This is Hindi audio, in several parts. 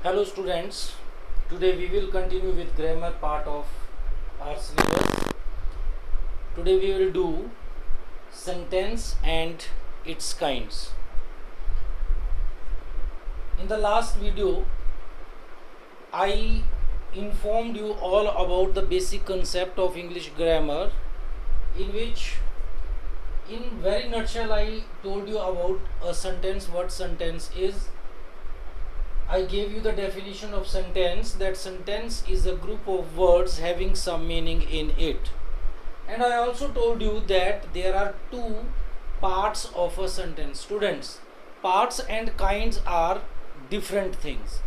Hello students, today we will continue with grammar part of our syllabus. Today we will do sentence and its kinds. In the last video, I informed you all about the basic concept of English grammar, in which in very nutshell I told you about a sentence, what sentence is. I gave you the definition of sentence, that sentence is a group of words having some meaning in it. And I also told you that there are two parts of a sentence. Students, parts and kinds are different things.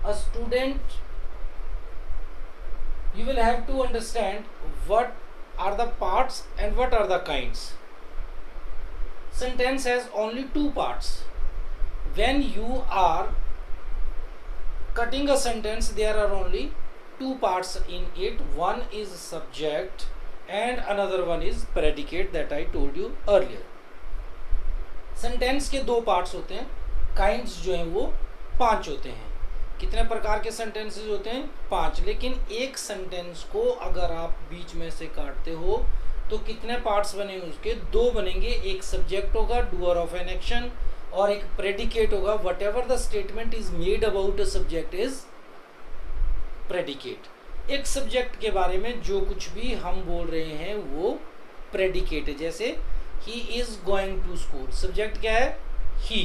A student, you will have to understand what are the parts and what are the kinds. Sentence has only two parts. When you are cutting a sentence, there are only two parts in it. One is subject and another one is predicate, that I told you earlier. Sentence के दो पार्ट्स होते हैं, काइंड्स जो हैं वो 5 होते हैं. कितने प्रकार के सेंटेंसेस होते हैं? 5. लेकिन एक सेंटेंस को अगर आप बीच में से काटते हो तो कितने पार्ट्स बनेंगे? उसके 2 बनेंगे. एक सब्जेक्ट होगा, डूअर ऑफ एन एक्शन, और एक प्रेडिकेट होगा. What ever the statement is made about a subject is predicate. एक सब्जेक्ट के बारे में जो कुछ भी हम बोल रहे हैं वो प्रेडिकेट है. जैसे he is going to school, subject क्या है? He.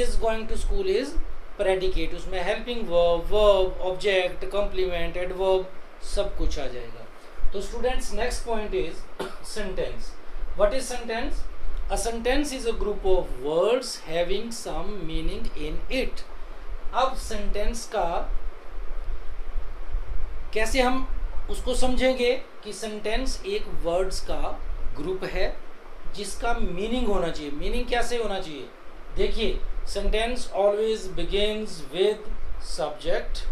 Is going to school is predicate. उसमें helping verb, verb, object, complement, adverb सब कुछ आ जाएगा. तो students, next point is sentence. What is sentence? A sentence is a group of words having some meaning in it. अब sentence का कैसे हम उसको समझेंगे कि sentence एक words का group है जिसका meaning होना चाहिए. meaning कैसे होना चाहिए? देखिए, sentence always begins with subject.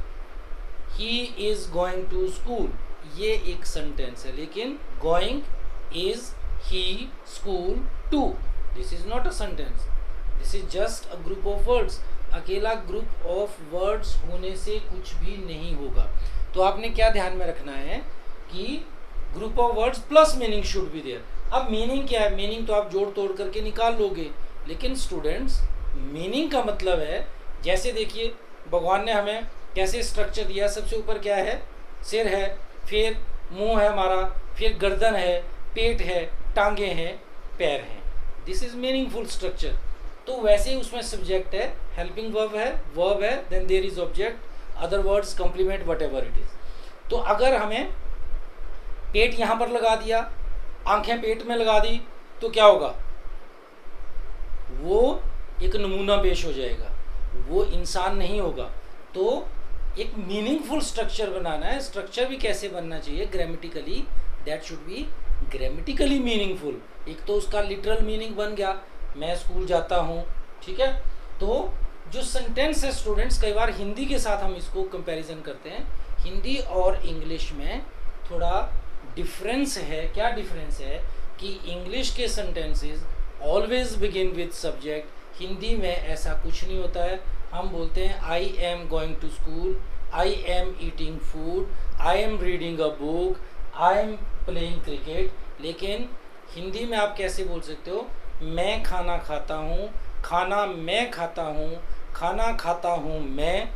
He is going to school. ये एक sentence है, लेकिन going is he school to. This is not a sentence. This is just a group of words. अकेला group of words होने से कुछ भी नहीं होगा. तो आपने क्या ध्यान में रखना है कि group of words plus meaning should be there. अब meaning क्या है? meaning तो आप जोड़ तोड़ करके निकाल लोगे, लेकिन स्टूडेंट्स meaning का मतलब है, जैसे देखिए भगवान ने हमें कैसे स्ट्रक्चर दिया. सबसे ऊपर क्या है? सिर है, फिर मुंह है हमारा, फिर गर्दन है, पेट है, टांगे हैं, पैर हैं. This is meaningful structure. तो वैसे ही उसमें सब्जेक्ट है, हेल्पिंग वर्ब है, then there is object, other words, complement, whatever it is. तो अगर हमें पेट यहाँ पर लगा दिया, आंखें पेट में लगा दी, तो क्या होगा? वो एक नमूना पेश हो जाएगा, वो इंसान नहीं होगा. तो एक मीनिंगफुल स्ट्रक्चर बनाना है. स्ट्रक्चर भी कैसे बनना चाहिए? Grammatically, that should be grammatically meaningful. एक तो उसका लिटरल मीनिंग बन गया, मैं स्कूल जाता हूँ, ठीक है. तो जो सेंटेंस है स्टूडेंट्स, कई बार हिंदी के साथ हम इसको कंपैरिजन करते हैं. हिंदी और इंग्लिश में थोड़ा डिफरेंस है. क्या डिफरेंस है? कि इंग्लिश के sentences always begin with subject. Hindi में ऐसा कुछ नहीं होता है. हम बोलते हैं I am going to school, I am eating food, I am reading a book, I am playing cricket. लेकिन हिंदी में आप कैसे बोल सकते हो? मैं खाना खाता हूँ, खाना मैं खाता हूँ, खाना खाता हूँ मैं.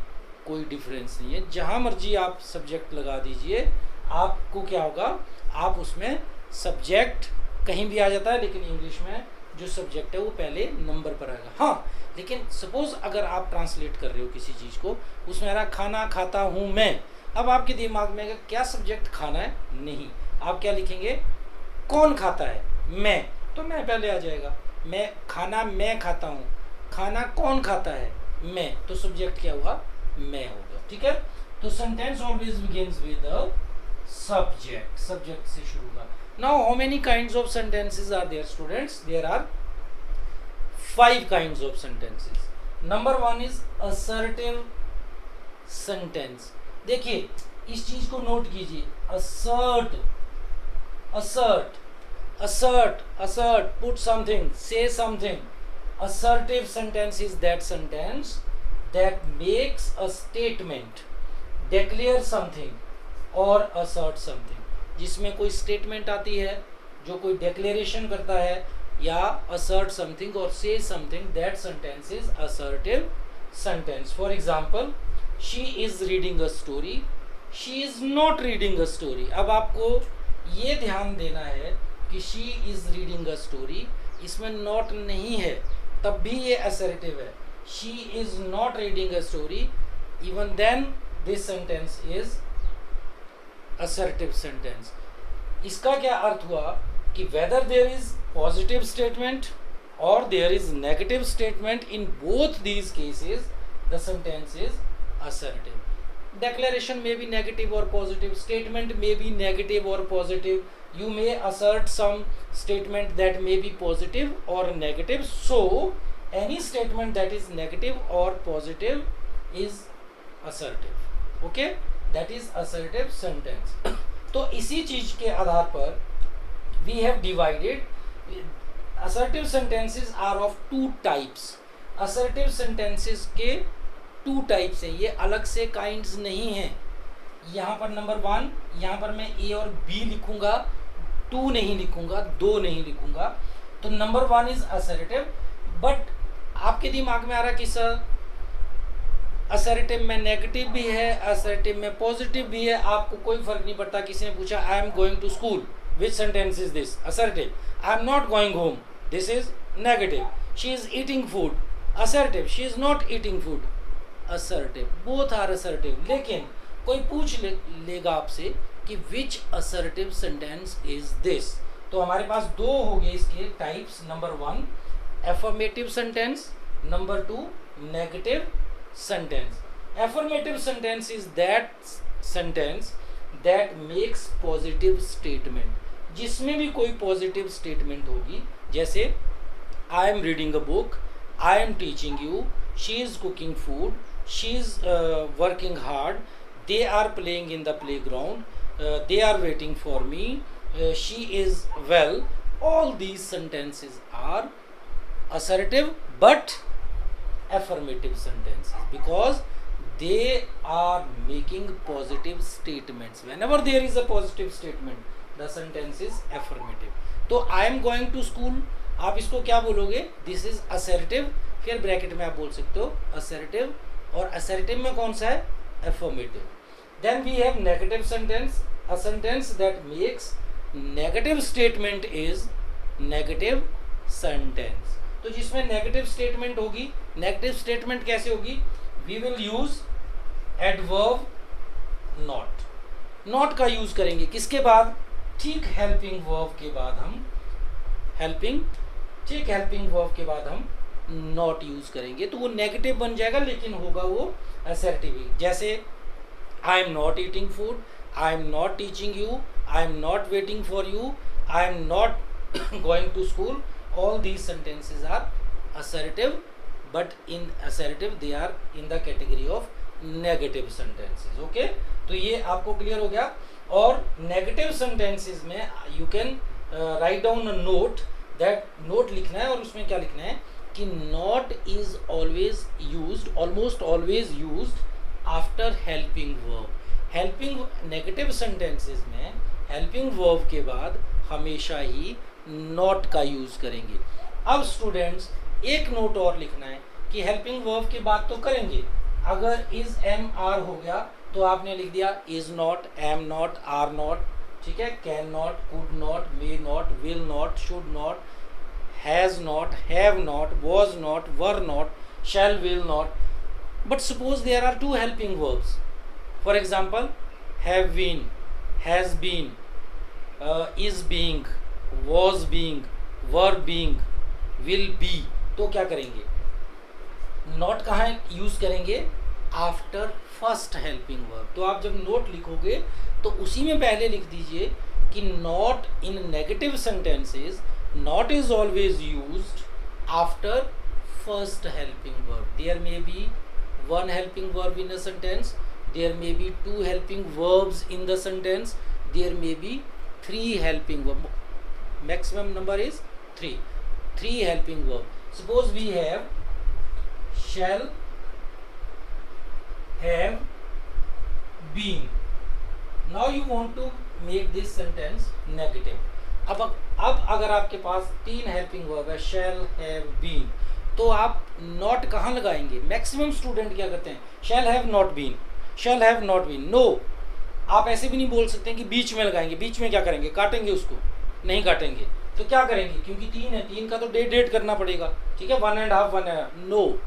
कोई डिफरेंस नहीं है. जहाँ मर्जी आप सब्जेक्ट लगा दीजिए, आपको क्या होगा? आप उसमें सब्जेक्ट कहीं भी आ जाता है, लेकिन इंग्लिश में जो सब्जेक्ट है वो पहले नंबर पर आएगा. हाँ, लेकिन सपोज अगर आप ट्रांसलेट कर रहे हो किसी चीज़ को, उसमें आ रहा खाना खाता हूँ मैं. अब आपके दिमाग में क्या सब्जेक्ट खाना है? नहीं. आप क्या लिखेंगे? कौन खाता है? मैं. तो मैं पहले आ जाएगा. मैं खाना मैं खाता हूँ, खाना कौन खाता है? मैं. तो सब्जेक्ट क्या हुआ? मैं होगा. ठीक है. तो sentence always begins with a subject. Subject से शुरू होगा. Now how many kinds of sentences are there students? There are 5 kinds of sentences. Number 1 is assertive sentence. देखिए, इस चीज को नोट कीजिए. assert, put something, say something. Assertive sentence is that sentence that makes a statement, declare something or assert something. जिसमें कोई statement आती है जो कोई declaration करता है या assert something or say something, that sentence is assertive sentence. For example, she is reading a story, she is not reading a story. अब आपको ये ध्यान देना है कि she is reading a story, इसमें not नहीं है तब भी ये assertive है. She is not reading a story, even then this sentence is assertive sentence. इसका क्या अर्थ हुआ कि whether there is positive statement or there is negative statement, in both these cases the sentence is assertive. Declaration may be negative or positive, statement may be negative or positive, you may assert some statement that may be positive or negative. So any statement that is negative or positive is assertive. Okay, that is assertive sentence. तो इसी चीज के आधार पर we have divided. Assertive sentences are of two types. Assertive sentences के two types हैं, ये अलग से kinds नहीं हैं. यहाँ पर नंबर 1, यहाँ पर मैं A और B लिखूंगा, 2 नहीं लिखूंगा, 2 नहीं लिखूंगा. तो नंबर 1 इज assertive. बट आपके दिमाग में आ रहा कि सर असर्टिव में नेगेटिव भी है, असर्टिव में पॉजिटिव भी है, आपको कोई फर्क नहीं पड़ता. किसी ने पूछा I am going to school, which sentence is this? Assertive. I am not going home, this is negative. She is eating food, assertive. She is not eating food, assertive. Both are assertive. लेकिन कोई पूछ लेगा आपसे कि which assertive sentence is this. तो हमारे पास दो हो गए इसके types. Number 1 affirmative sentence, number 2 negative sentence. Affirmative sentence is that sentence that makes positive statement, जिसमें भी कोई positive statement होगी. जैसे I am reading a book, I am teaching you, she is cooking food, she is working hard, they are playing in the playground, they are waiting for me, she is well. All these sentences are assertive but affirmative sentences because they are making positive statements. Whenever there is a positive statement, the sentence is affirmative. तो I am going to school, आप इसको क्या बोलोगे? This is assertive. फिर ब्रैकेट में आप बोल सकते हो assertive, और assertive में कौन सा है? Affirmative. Then we have negative sentence. A sentence that makes negative statement is negative sentence. तो जिसमें नेगेटिव स्टेटमेंट होगी, नेगेटिव स्टेटमेंट कैसे होगी? We will use adverb not. Not का यूज करेंगे किसके बाद? ठीक हेल्पिंग वर्ब के बाद हम हेल्पिंग वर्ब के बाद हम नॉट यूज करेंगे. तो वो नेगेटिव बन जाएगा लेकिन होगा वो असर्टिव. जैसे I am not eating food, I am not teaching you, I am not waiting for you, I am not going to school. All these sentences are assertive, but in assertive they are in the category of negative sentences. Okay, तो ये आपको क्लियर हो गया. और negative sentences में you can write down a note. that note लिखना है और उसमें क्या लिखना है कि not is always used, almost always used after helping verb. helping negative sentences में helping verb के बाद हमेशा ही नॉट का यूज करेंगे. अब स्टूडेंट्स एक नोट और लिखना है कि हेल्पिंग वर्ब की बात तो करेंगे, अगर इज एम आर हो गया तो आपने लिख दिया is not, am not, are not. ठीक है, can not, could not, may not, will not, should not, has not, have not, was not, were not, shall will not. But suppose there are two helping verbs. For example have been, has been, is being, was being, were being, will be. तो क्या करेंगे? नॉट कहाँ यूज करेंगे? After first helping verb. तो आप जब नोट लिखोगे तो उसी में पहले लिख दीजिए कि not in negative sentences, not is always used after first helping verb. There may be one helping verb in a sentence, there may be two helping verbs in the sentence, there may be 3 helping verb. Maximum number is 3 helping verb. Suppose we have shall, have been. Now you want to make this sentence negative. अब अगर आपके पास 3 हेल्पिंग वर्ब है, shall have been, तो आप नॉट कहाँ लगाएंगे? मैक्सिमम स्टूडेंट क्या करते हैं? shall have not been, shall have not been. No, आप ऐसे भी नहीं बोल सकते हैं कि बीच में लगाएंगे. बीच में क्या करेंगे? काटेंगे उसको? नहीं काटेंगे. तो क्या करेंगे? क्योंकि 3 है, 3 का तो डेट करना पड़ेगा. ठीक है, 1.5 1.5. No,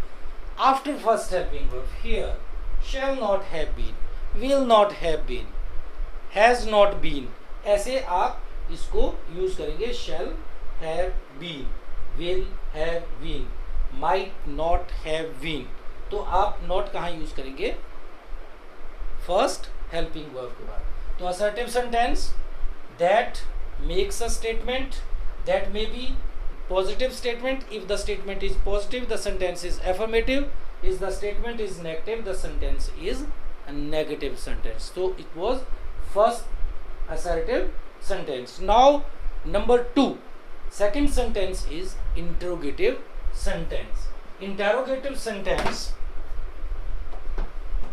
after first helping verb here shall not have been, will not have been, has not been, ऐसे आप इसको यूज करेंगे. shall have been, will have been, might not have been. तो आप not कहाँ यूज करेंगे? फर्स्ट हेल्पिंग वर्ब के बाद. तो assertive sentence that makes a statement, that may be positive statement. If the statement is positive, the sentence is affirmative. If the statement is negative, the sentence is a negative sentence. So it was first assertive sentence. Now number 2, second sentence is interrogative sentence. Interrogative sentence,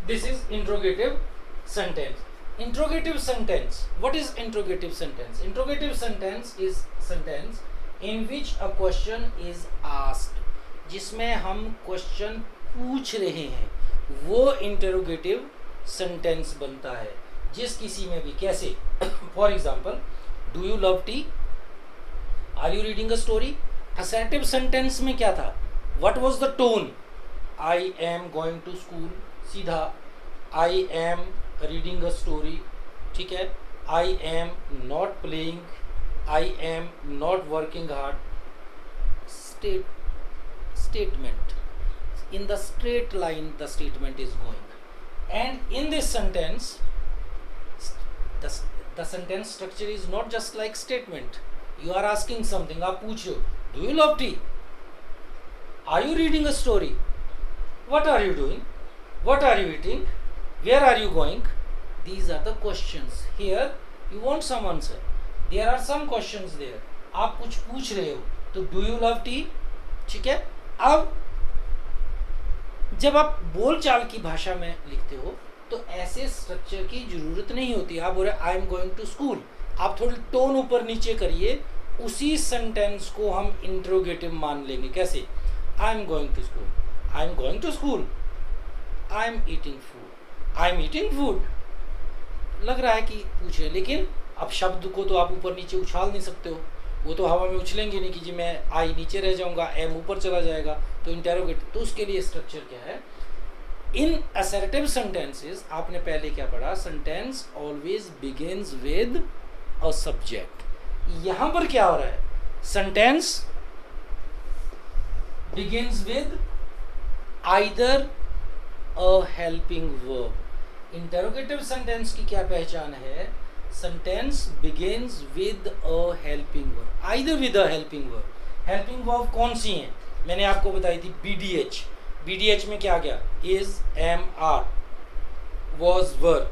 this is interrogative sentence. Interrogative sentence, what is interrogative sentence? Interrogative sentence is sentence in which a question is asked, जिसमें हम क्वेश्चन पूछ रहे हैं, वो इंटरोगेटिव सेंटेंस बनता है. जिस किसी में भी. कैसे? For example, do you love tea, are you reading a story. Assertive sentence में क्या था? What was the tone? I am going to school. सीधा I am reading a story. ठीक है, I am not playing, I am not working hard. Statement. In the straight line the statement is going, and in this sentence the sentence structure is not just like statement. You are asking something. आप पूछ रहे हो, do you love tea, are you reading a story, what are you doing, what are you eating, where are you going. These are the questions. Here you want some answer. There are some questions there. आप कुछ पूछ रहे हो, तो do you love tea. ठीक है. अब जब आप बोलचाल की भाषा में लिखते हो तो ऐसे स्ट्रक्चर की जरूरत नहीं होती. आप बोल रहे I am going to school, आप थोड़ी टोन ऊपर नीचे करिए, उसी सेंटेंस को हम इंट्रोगेटिव मान लेंगे. कैसे? I am going to school, I am going to school, I am eating food, I am eating food. लग रहा है कि पूछ रहे, लेकिन अब शब्द को तो आप ऊपर नीचे उछाल नहीं सकते हो. वो तो हवा में उछलेंगे नहीं कि जी मैं आई नीचे रह जाऊंगा, एम ऊपर चला जाएगा. तो इंटेरोगेटिव, तो उसके लिए स्ट्रक्चर क्या है? इन असर्टिव सेंटेंसेस आपने पहले क्या पढ़ा? Sentence always begins with a subject. यहां पर क्या हो रहा है? Sentence begins with either a helping verb. Interrogative sentence की क्या पहचान है? Sentence begins with a helping verb, either with a helping verb. Helping verb कौन सी हैं? मैंने आपको बताई थी BDH. BDH में क्या गया? Is, am, are, was, were,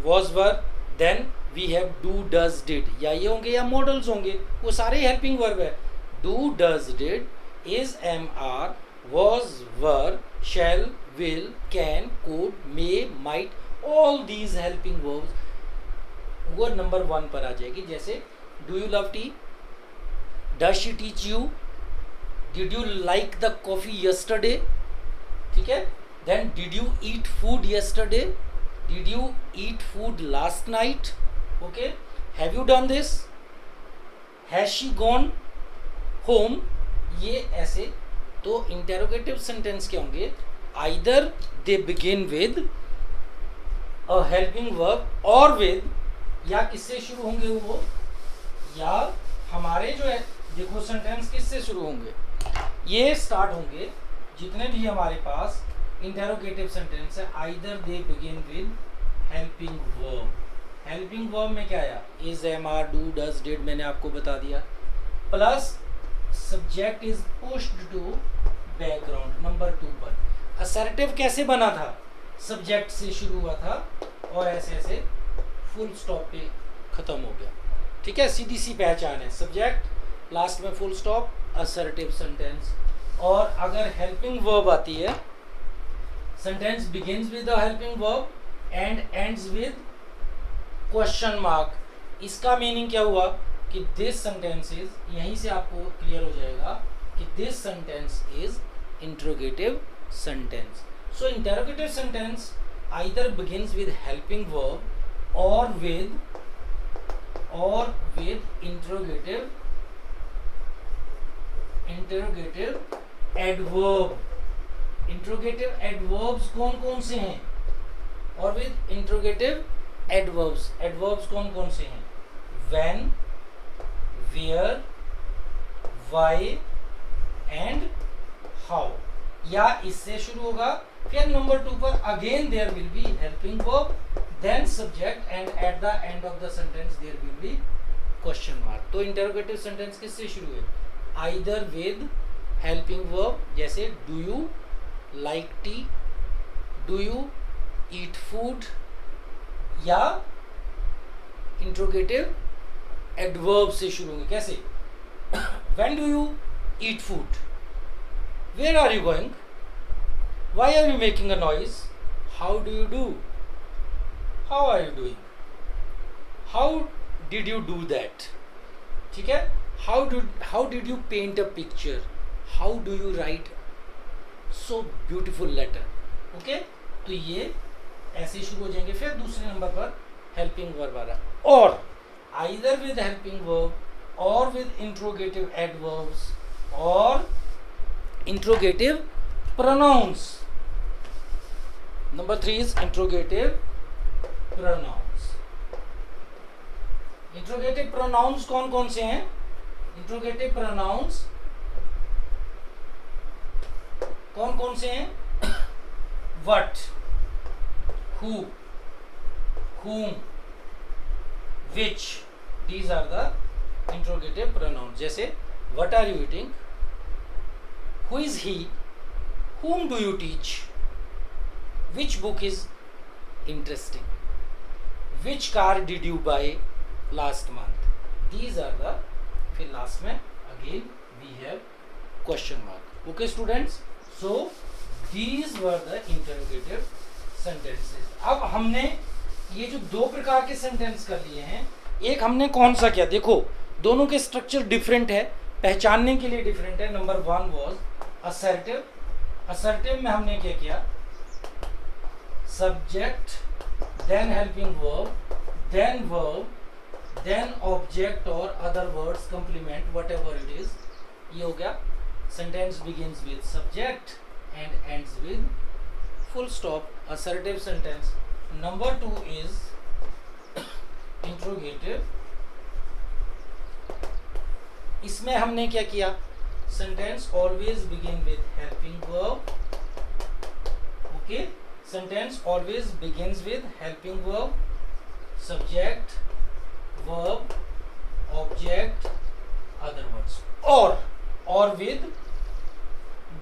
was, were. Then we have do, does, did. या ये होंगे या मॉडल्स होंगे, वो सारे हेल्पिंग वर्ब है. Do, does, did, is, am, are, was, were, shall, will, can, could, may, might. All these helping verbs वो नंबर 1 पर आ जाएगी. जैसे do you love tea, does she teach you, did you like the coffee yesterday. ठीक है. Then did you eat food yesterday, did you eat food last night. Okay. Have you done this, has she gone home. ये ऐसे. तो इंटेरोगेटिव सेंटेंस क्या होंगे? Either they begin with a helping verb और विद, या किससे शुरू होंगे वो, या हमारे जो है देखो सेंटेंस किससे शुरू होंगे? ये स्टार्ट होंगे जितने भी हमारे पास इंटेरोगेटिव सेंटेंस है, either they begin with helping verb. Helping verb में क्या आया? Is, am, are, do, does, did, मैंने आपको बता दिया. Plus subject is pushed to background. Number 2 पर असर्टिव कैसे बना था? सब्जेक्ट से शुरू हुआ था और ऐसे ऐसे फुल स्टॉप पे खत्म हो गया. ठीक है, सीधी सी पहचान है. सब्जेक्ट, लास्ट में फुल स्टॉप, असर्टिव सेंटेंस. और अगर हेल्पिंग वर्ब आती है sentence begins with the helping verb and ends with question mark. इसका मीनिंग क्या हुआ कि this sentence is, यहीं से आपको क्लियर हो जाएगा कि this sentence is interrogative sentence. So interrogative sentence either begins with helping verb or with interrogative adverb. Interrogative adverbs कौन कौन से हैं? और with interrogative adverbs कौन कौन से हैं? when, where, why and how. या इससे शुरू होगा, फिर नंबर 2 पर again there will be helping verb, then subject and at the end of the sentence there will be question mark. तो इंटरोगेटिव सेंटेंस किससे शुरू है? आइदर विद हेल्पिंग वर्ब, जैसे do you like tea, do you eat food, या इंटरोगेटिव एडवर्ब से शुरू होंगे. कैसे? When do you eat food, where are you going, why are you making a noise, how do you do, how are you doing, how did you do that. ठीक है? how did you paint a picture, how do you write so beautiful letter. Okay, तो ये ऐसे शुरू हो जाएंगे. फिर दूसरे नंबर पर हेल्पिंग वर्ब आ रहा, और either with helping verb or with interrogative adverbs or interrogative pronouns. Number 3 is interrogative pronouns. Interrogative pronouns कौन कौन से हैं? Interrogative pronouns कौन कौन से हैं? what, who, whom, which. These are the interrogative pronouns. जैसे what are you eating, who is he, whom do you teach, which book is interesting, which car did you buy last month. These are the, फिर लास्ट में again we have question mark. Okay students, so these were the interrogative sentences. अब हमने ये जो दो प्रकार के सेंटेंस कर लिए हैं, एक हमने कौन सा किया, देखो दोनों के स्ट्रक्चर डिफरेंट है, पहचानने के लिए डिफरेंट है. Number 1 was assertive. असर्टिव में हमने क्या किया? Subject, then helping verb, then object और other words complement whatever it is. ये हो गया. Sentence begins with subject and ends with full stop. Assertive sentence. Number 2 is interrogative. इसमें हमने क्या किया? Sentence always begin with helping verb. Okay, sentence always begins with helping verb, subject, verb, object, other words, और विद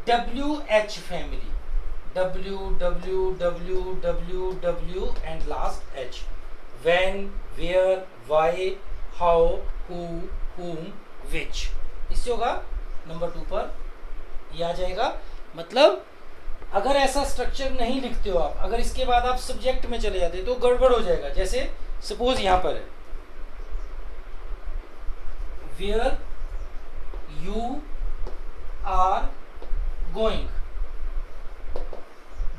WH फैमिली. W and last H. When, where, why, how, who, whom, which. इससे होगा नंबर 2 पर ये आ जाएगा. मतलब अगर ऐसा स्ट्रक्चर नहीं लिखते हो आप, अगर इसके बाद आप सब्जेक्ट में चले जाते तो गड़बड़ हो जाएगा. जैसे सपोज यहां पर है where you are going,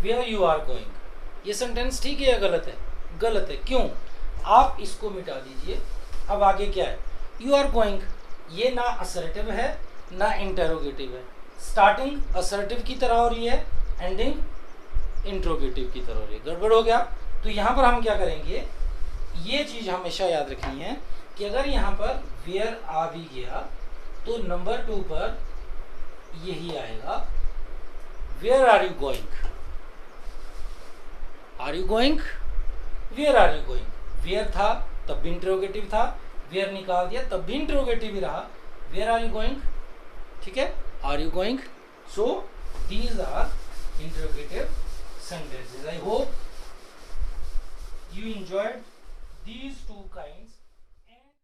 where you are going. ये सेंटेंस ठीक है या गलत है? गलत है. क्यों? आप इसको मिटा दीजिए. अब आगे क्या है? You are going. ये ना असर्टिव है ना इंटरोगेटिव है. स्टार्टिंग असर्टिव की तरह हो रही है, एंडिंग इंट्रोगेटिव की तरह हो रही है. गड़बड़ हो गया. तो यहाँ पर हम क्या करेंगे? ये चीज़ हमेशा याद रखनी है कि अगर यहाँ पर वेयर आ भी गया तो नंबर 2 पर यही आएगा. Where are you going? Are you going? Where are you going? Where था तब भी इंट्रोगेटिव था, वेयर निकाल दिया तब भी इंट्रोगेटिव ही रहा. Where are you going? ठीक है, are you going. So these are interrogative sentences. I hope you enjoyed these two kinds